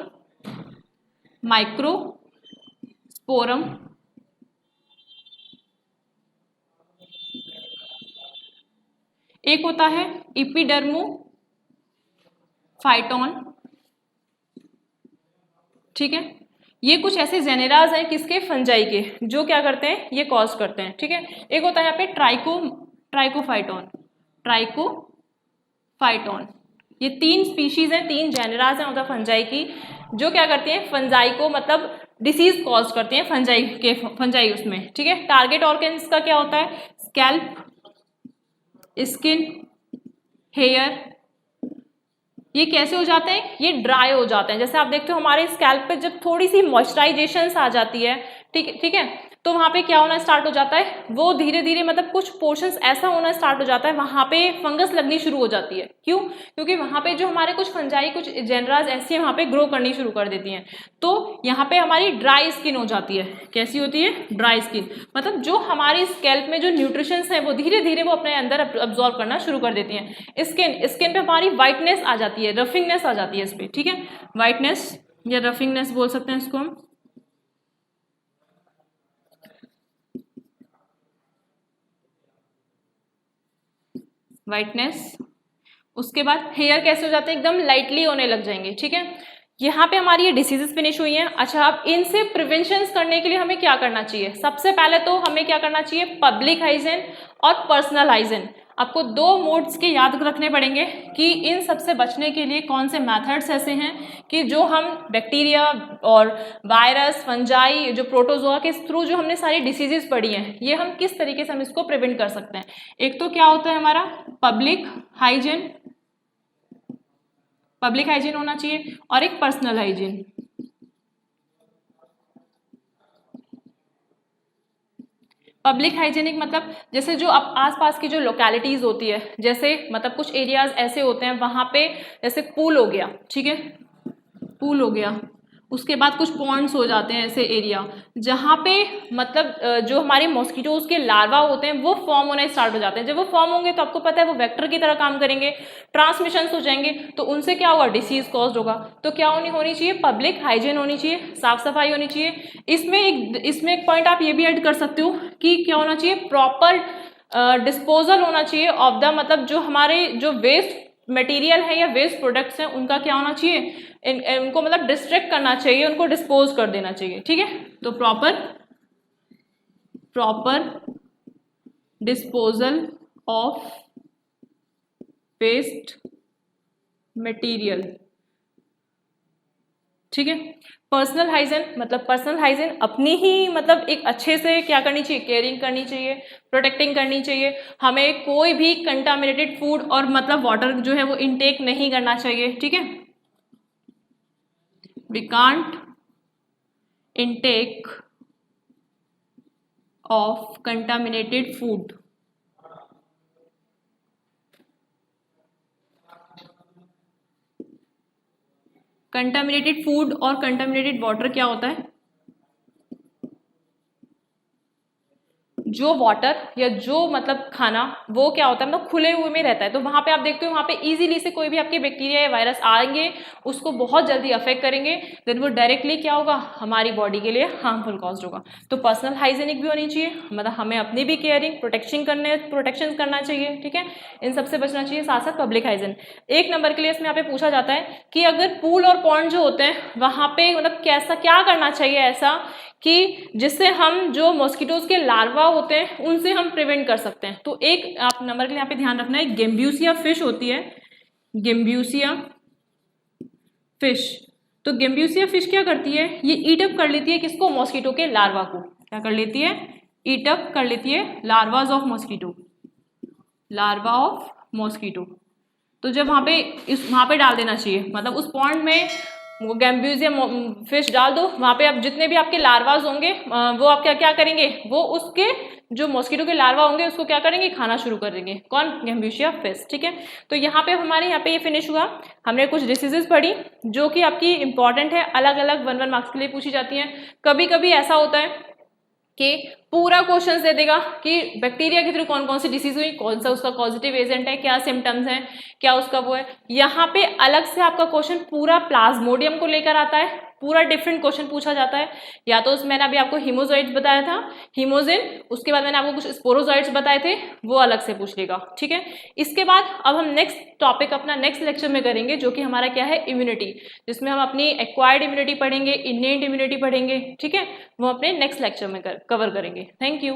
एक होता है इपिडर्मोफाइटॉन, ठीक है। ये कुछ ऐसे जेनेराज हैं किसके, फंजाई के, जो क्या करते हैं, ये कॉज करते हैं, ठीक है। एक होता है यहाँ पे ट्राइकोफाइटॉन, ये 3 स्पीशीज हैं, 3 जेनेराज हैं मतलब फंजाई की, जो क्या करती हैं, फंजाई को मतलब डिसीज कॉज करती हैं फंजाई उसमें, ठीक है। टारगेट ऑर्गन्स का क्या होता है, स्कैल्प, स्किन, हेयर। ये कैसे हो जाते हैं, ये ड्राई हो जाते हैं। जैसे आप देखते हो हमारे स्कैल्प पे जब थोड़ी सी मॉइस्चराइजेशन आ जाती है, ठीक है, तो वहाँ पे क्या होना स्टार्ट हो जाता है, वो धीरे धीरे मतलब कुछ पोर्शंस ऐसा होना स्टार्ट हो जाता है, वहाँ पे फंगस लगनी शुरू हो जाती है। क्यों, क्योंकि वहाँ पे जो हमारे कुछ फंजाई, कुछ जेनराज ऐसी वहाँ पे ग्रो करनी शुरू कर देती हैं, तो यहाँ पे हमारी ड्राई स्किन हो जाती है। कैसी होती है, ड्राई स्किन, मतलब जो हमारी स्कैल्प में जो न्यूट्रिशंस हैं वो धीरे धीरे वो अपने अंदर अब्जॉर्ब करना शुरू कर देती हैं। स्किन पे हमारी वाइटनेस आ जाती है, रफिंगनेस आ जाती है इस पे, ठीक है, वाइटनेस या रफिंगनेस बोल सकते हैं इसको हम। वाइटनेस। उसके बाद हेयर कैसे हो जाते हैं, एकदम लाइटली होने लग जाएंगे, ठीक है। यहाँ पे हमारी ये डिसीजेस फिनिश हुई हैं। अच्छा, अब इनसे प्रिवेंशन करने के लिए हमें क्या करना चाहिए, सबसे पहले तो हमें क्या करना चाहिए, पब्लिक हाइजीन और पर्सनल हाइजीन। आपको 2 मोड्स के याद रखने पड़ेंगे कि इन सबसे बचने के लिए कौन से मेथड्स ऐसे हैं कि जो हम बैक्टीरिया और वायरस, फंजाई, जो प्रोटोजोआ के थ्रू जो हमने सारी डिसीजेस पढ़ी हैं, ये हम किस तरीके से हम इसको प्रिवेंट कर सकते हैं। एक तो क्या होता है हमारा पब्लिक हाइजीन होना चाहिए, और एक पर्सनल हाइजीन। पब्लिक हाइजीनिक मतलब जैसे जो आसपास की जो लोकेलिटीज होती है, जैसे मतलब कुछ एरियाज ऐसे होते हैं वहाँ पे, जैसे पूल हो गया, ठीक है, पूल हो गया, उसके बाद कुछ पॉन्ड्स हो जाते हैं, ऐसे एरिया जहाँ पे मतलब जो हमारे मॉस्किटोज के लार्वा होते हैं वो फॉर्म होना स्टार्ट हो जाते हैं। जब वो फॉर्म होंगे तो आपको पता है वो वेक्टर की तरह काम करेंगे, ट्रांसमिशन हो जाएंगे, तो उनसे क्या होगा, डिसीज कॉज होगा। तो क्या होनी चाहिए, पब्लिक हाइजीन होनी चाहिए, साफ सफाई होनी चाहिए। इसमें एक पॉइंट आप ये भी ऐड कर सकते हो कि क्या होना चाहिए, प्रॉपर डिस्पोजल होना चाहिए ऑफ द, मतलब जो हमारे जो वेस्ट मटेरियल है या वेस्ट प्रोडक्ट्स हैं उनका क्या होना चाहिए, उनको मतलब डिस्ट्रैक्ट करना चाहिए, उनको डिस्पोज कर देना चाहिए, ठीक है। तो proper disposal of waste material, ठीक है। पर्सनल हाइजीन मतलब पर्सनल हाइजीन अपनी ही मतलब एक अच्छे से क्या करनी चाहिए, केयरिंग करनी चाहिए, प्रोटेक्टिंग करनी चाहिए। हमें कोई भी कंटामिनेटेड फूड और मतलब वाटर जो है वो इनटेक नहीं करना चाहिए, ठीक है। We can't intake of contaminated food, contaminated food और कंटामिनेटेड वाटर क्या होता है, जो वाटर या जो मतलब खाना वो क्या होता है मतलब खुले हुए में रहता है, तो वहां पे आप देखते हो वहां पे इजीली से कोई भी आपके बैक्टीरिया या वायरस आएंगे, उसको बहुत जल्दी अफेक्ट करेंगे, देन वो डायरेक्टली क्या होगा, हमारी बॉडी के लिए हार्मफुल कॉज होगा। तो पर्सनल हाइजीनिक भी होनी चाहिए, मतलब हमें अपनी भी केयरिंग प्रोटेक्शन करना चाहिए, ठीक है, इन सबसे बचना चाहिए। साथ साथ पब्लिक हाइजीन 1 नंबर के लिए इसमें यहाँ पे पूछा जाता है कि अगर पूल और पॉन्ड जो होते हैं वहां पे मतलब कैसा क्या करना चाहिए ऐसा कि जिससे हम जो मॉस्किटोज के लार्वा होते हैं उनसे हम प्रिवेंट कर सकते हैं। तो एक आप नंबर के लिए यहाँ पे ध्यान रखना है, गेम्ब्यूसिया फिश होती है, गेम्ब्यूसिया फिश। तो गेम्ब्यूसिया फिश क्या करती है, ये ईट अप कर लेती है किसको, मॉस्किटो के लार्वा को, क्या कर लेती है, ईट अप कर लेती है larvae of mosquito, larva of mosquito. तो जब वहां पे डाल देना चाहिए, मतलब उस पॉन्ड में वो गैम्ब्यूसिया फिश डाल दो, वहां पे आप जितने भी आपके लार्वाज होंगे वो आप क्या करेंगे, वो उसके जो मॉस्किटो के लार्वा होंगे उसको क्या करेंगे, खाना शुरू कर देंगे, कौन, गैम्ब्यूसिया फिश, ठीक है। तो यहाँ पे हमारे यहाँ पे ये फिनिश हुआ, हमने कुछ डिसीजेज पढ़ी जो कि आपकी इंपॉर्टेंट है, अलग अलग 1-1 मार्क्स के लिए पूछी जाती हैं। कभी कभी ऐसा होता है कि पूरा क्वेश्चन दे देगा कि बैक्टीरिया के थ्रू कौन कौन सी डिसीज हुई, कौन सा उसका पॉजिटिव एजेंट है, क्या सिम्टम्स हैं, क्या उसका वो है। यहाँ पे अलग से आपका क्वेश्चन पूरा प्लाज्मोडियम को लेकर आता है, पूरा डिफरेंट क्वेश्चन पूछा जाता है। या तो मैंने अभी आपको हीमोजोइड्स बताया था, हीमोजिन, उसके बाद मैंने आपको कुछ स्पोरोजोइड्स बताए थे, वो अलग से पूछ लेगा, ठीक है। इसके बाद अब हम नेक्स्ट टॉपिक अपना नेक्स्ट लेक्चर में करेंगे जो कि हमारा क्या है, इम्यूनिटी, जिसमें हम अपनी एक्वायर्ड इम्यूनिटी पढ़ेंगे, इनेट इम्यूनिटी पढ़ेंगे, ठीक है, वो अपने नेक्स्ट लेक्चर में कवर करेंगे। Thank you.